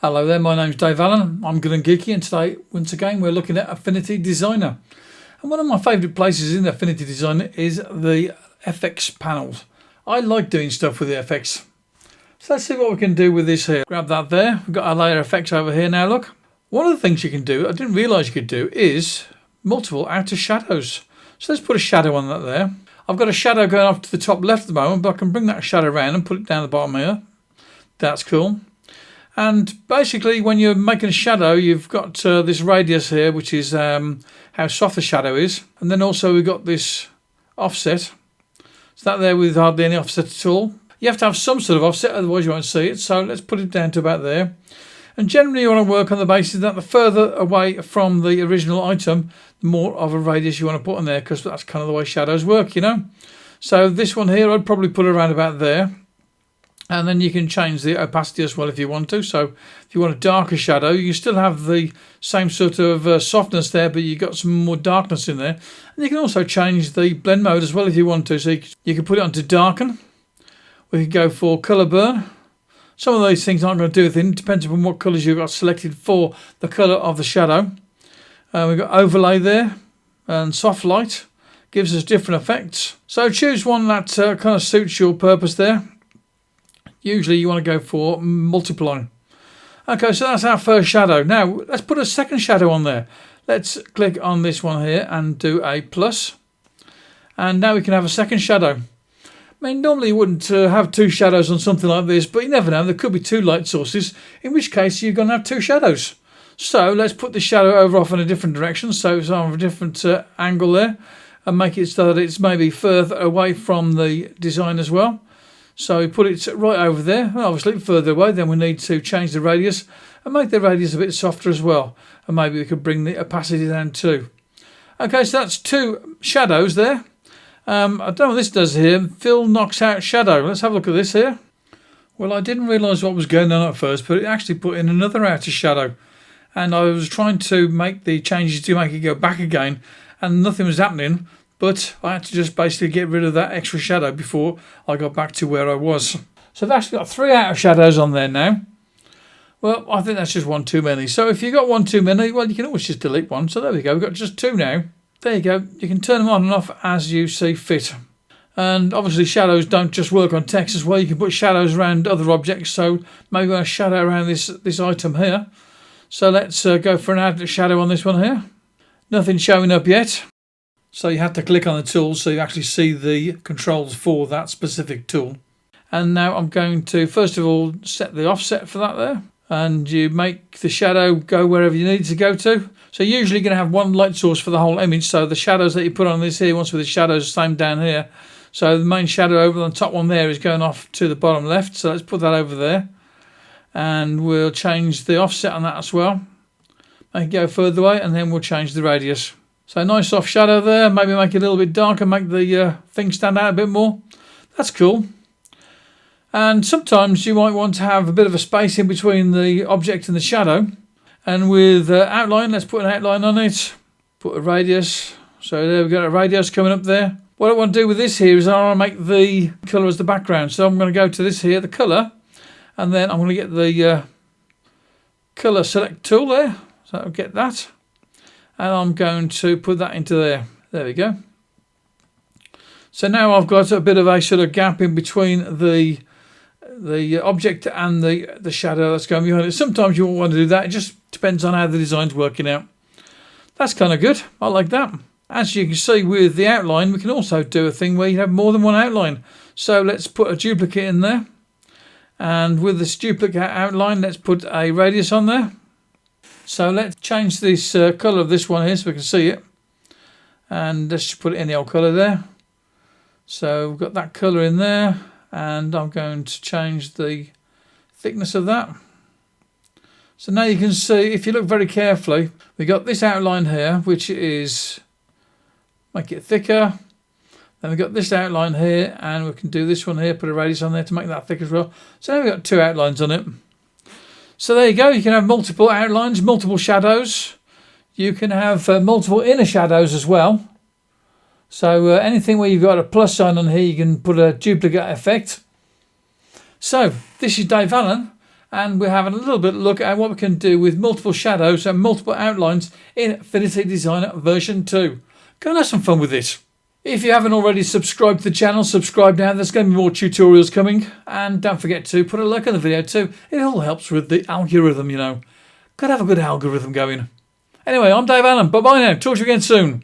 Hello there, my name's Dave Allen. I'm Good and Geeky, and today, once again, we're looking at Affinity Designer. And one of my favourite places in Affinity Designer is the FX panels. I like doing stuff with the FX. So let's see what we can do with this here. Grab that there. We've got our layer FX over here now, look. One of the things you can do, I didn't realise you could do, is multiple outer shadows. So let's put a shadow on that there. I've got a shadow going off to the top left at the moment, but I can bring that shadow around and put it down the bottom here. That's cool. And basically, when you're making a shadow, you've got this radius here, which is how soft the shadow is. And then also we've got this offset. So that there with hardly any offset at all. You have to have some sort of offset, otherwise you won't see it. So let's put it down to about there. And generally you want to work on the basis that the further away from the original item, the more of a radius you want to put in there, because that's kind of the way shadows work, you know. So this one here, I'd probably put it around about there. And then you can change the opacity as well if you want to. So if you want a darker shadow, you still have the same sort of softness there, but you've got some more darkness in there. And you can also change the blend mode as well if you want to. So you can put it onto darken. We can go for colour burn. Some of these things aren't going to do anything. It depends upon what colours you've got selected for the colour of the shadow. We've got overlay there and soft light. Gives us different effects. So choose one that kind of suits your purpose there. Usually you want to go for multiply. Okay, so that's our first shadow. Now let's put a second shadow on there. Let's click on this one here and do a plus. And now we can have a second shadow. I mean, normally you wouldn't have two shadows on something like this, but you never know. There could be two light sources, in which case you're going to have two shadows. So let's put the shadow over off in a different direction. So it's on a different angle there, and make it so that it's maybe further away from the design as well. So we put it right over there, and obviously further away, then we need to change the radius and make the radius a bit softer as well. And maybe we could bring the opacity down too. Okay, so that's two shadows there. I don't know what this does here. Fill knocks out shadow. Let's have a look at this here. Well, I didn't realise what was going on at first, but it actually put in another outer shadow. And I was trying to make the changes to make it go back again, and nothing was happening. But I had to just basically get rid of that extra shadow before I got back to where I was. So I've actually got three outer shadows on there now. Well, I think that's just one too many. So if you've got one too many, well, you can always just delete one. So there we go. We've got just two now. There you go. You can turn them on and off as you see fit. And obviously shadows don't just work on text as well. You can put shadows around other objects. So maybe we're going to shadow around this item here. So let's go for an add shadow on this one here. Nothing showing up yet. So you have to click on the tool so you actually see the controls for that specific tool. And now I'm going to first of all set the offset for that there. And you make the shadow go wherever you need it to go to. So you're usually going to have one light source for the whole image. So the shadows that you put on this here, once with the shadows the same down here. So the main shadow over on the top one there is going off to the bottom left. So let's put that over there. And we'll change the offset on that as well. Make it go further away, and then we'll change the radius. So nice soft shadow there, maybe make it a little bit darker, make the thing stand out a bit more. That's cool. And sometimes you might want to have a bit of a space in between the object and the shadow. And with outline, let's put an outline on it. Put a radius. So there we've got a radius coming up there. What I want to do with this here is I want to make the colour as the background. So I'm going to go to this here, the colour. And then I'm going to get the colour select tool there. So I'll get that. And I'm going to put that into there. There we go. So now I've got a bit of a sort of gap in between the object and the shadow that's going behind it. Sometimes you won't want to do that. It just depends on how the design's working out. That's kind of good. I like that. As you can see with the outline, we can also do a thing where you have more than one outline. So let's put a duplicate in there. And with this duplicate outline, let's put a radius on there. So let's change this colour of this one here so we can see it. And let's just put it any old colour there. So we've got that colour in there. And I'm going to change the thickness of that. So now you can see, if you look very carefully, we've got this outline here, which is, make it thicker. Then we've got this outline here, and we can do this one here, put a radius on there to make that thick as well. So now we've got two outlines on it. So there you go, you can have multiple outlines, multiple shadows. You can have multiple inner shadows as well. So anything where you've got a plus sign on here, you can put a duplicate effect. So this is Dave Allen, and we're having a little bit of a look at what we can do with multiple shadows and multiple outlines in Affinity Designer version 2. Go and have some fun with this. If you haven't already subscribed to the channel, subscribe now. There's going to be more tutorials coming. And don't forget to put a like on the video too. It all helps with the algorithm, you know. Got to have a good algorithm going. Anyway, I'm Dave Allen. Bye-bye now. Talk to you again soon.